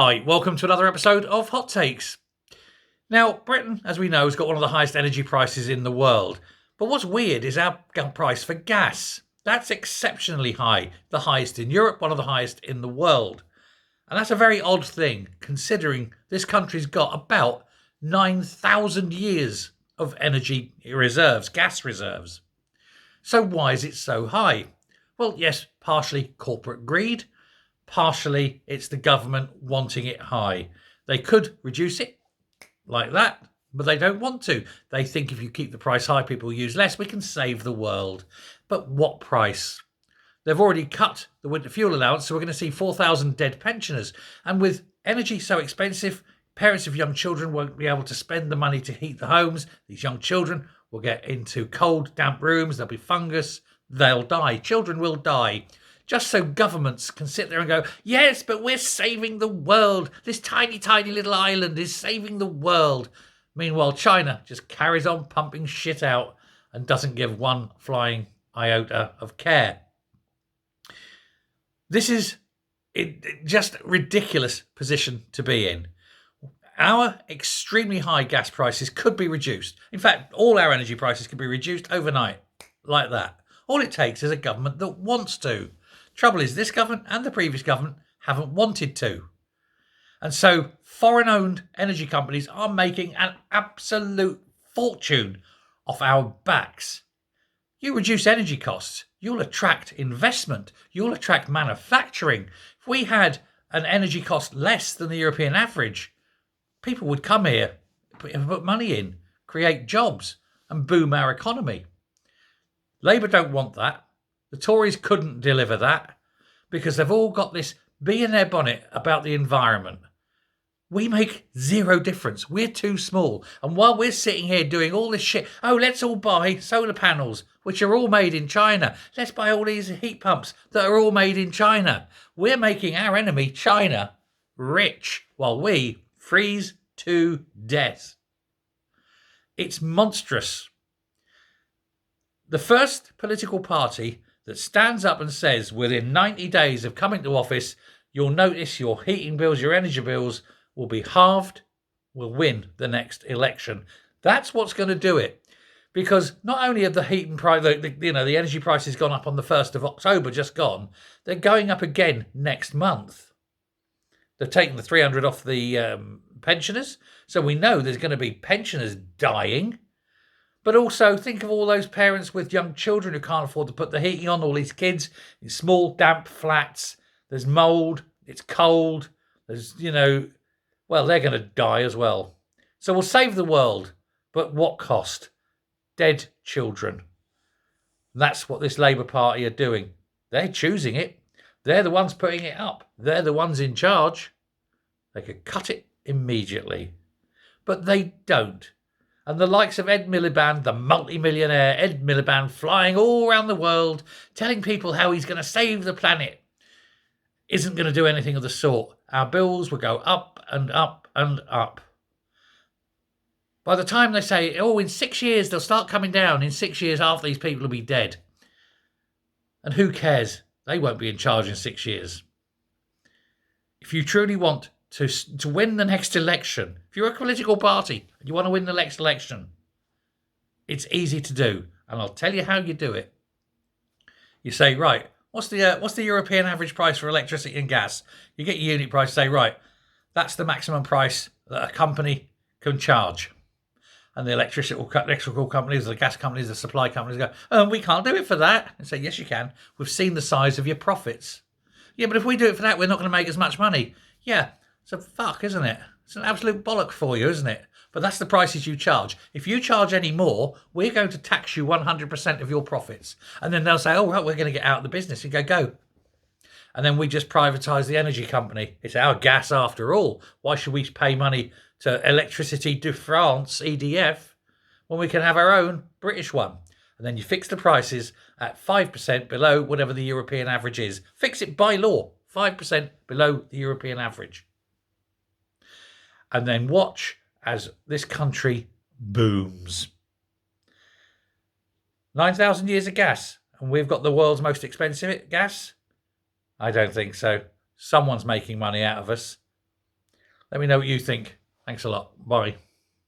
Hi, welcome to another episode of Hot Takes. Now, Britain, as we know, has got one of the highest energy prices in the world. But what's weird is our price for gas. That's exceptionally high, the highest in Europe, one of the highest in the world. And that's a very odd thing, considering this country's got about 9,000 years of energy reserves, gas reserves. So why is it so high? Well, yes, partially corporate greed, partially it's the government wanting it high. They could reduce it like that, but they don't want to. They think if you keep the price high, people use less. We can save the world. But what price? They've already cut the winter fuel allowance, so we're going to see 4,000 dead pensioners. And with energy so expensive, parents of young children won't be able to spend the money to heat the homes. These young children will get into cold, damp rooms. There'll be fungus. They'll die. Children will die. Just so governments can sit there and go, yes, but we're saving the world. This tiny, tiny little island is saving the world. Meanwhile, China just carries on pumping shit out and doesn't give one flying iota of care. This is just a ridiculous position to be in. Our extremely high gas prices could be reduced. In fact, all our energy prices could be reduced overnight, like that. All it takes is a government that wants to. Trouble is, this government and the previous government haven't wanted to. And so foreign-owned energy companies are making an absolute fortune off our backs. You reduce energy costs, you'll attract investment, you'll attract manufacturing. If we had an energy cost less than the European average, people would come here, put money in, create jobs, and boom our economy. Labour don't want that. The Tories couldn't deliver that because they've all got this bee in their bonnet about the environment. We make zero difference. We're too small. And while we're sitting here doing all this shit, let's all buy solar panels, which are all made in China. Let's buy all these heat pumps that are all made in China. We're making our enemy, China, rich while we freeze to death. It's monstrous. The first political party that stands up and says within 90 days of coming to office, you'll notice your heating bills, your energy bills will be halved, will win the next election. That's what's going to do it. Because not only have the heating price, the energy price has gone up on the 1st of October, just gone, they're going up again next month. They're taking the 300 off the pensioners. So we know there's going to be pensioners dying. But also think of all those parents with young children who can't afford to put the heating on, all these kids in small, damp flats. There's mould, it's cold, there's, they're going to die as well. So we'll save the world, but what cost? Dead children. That's what this Labour Party are doing. They're choosing it. They're the ones putting it up. They're the ones in charge. They could cut it immediately. But they don't. And the likes of Ed Miliband, the multi-millionaire Ed Miliband, flying all around the world, telling people how he's going to save the planet, isn't going to do anything of the sort. Our bills will go up and up and up. By the time they say, in 6 years they'll start coming down, in 6 years half these people will be dead. And who cares? They won't be in charge in 6 years. If you truly want to win the next election, if you're a political party and you want to win the next election, it's easy to do. And I'll tell you how you do it. You say, right, what's the European average price for electricity and gas? You get your unit price, say, right, that's the maximum price that a company can charge. And the electrical companies, the gas companies, the supply companies go, we can't do it for that. And say, yes, you can. We've seen the size of your profits. Yeah, but if we do it for that, we're not going to make as much money. Yeah, it's a fuck, isn't it? It's an absolute bollock for you, isn't it? But that's the prices you charge. If you charge any more, we're going to tax you 100% of your profits. And then they'll say, right, we're going to get out of the business. You go. And then we just privatise the energy company. It's our gas after all. Why should we pay money to Electricité de France, EDF, when we can have our own British one? And then you fix the prices at 5% below whatever the European average is. Fix it by law, 5% below the European average. And then watch as this country booms. 9,000 years of gas, and we've got the world's most expensive gas? I don't think so. Someone's making money out of us. Let me know what you think. Thanks a lot. Bye.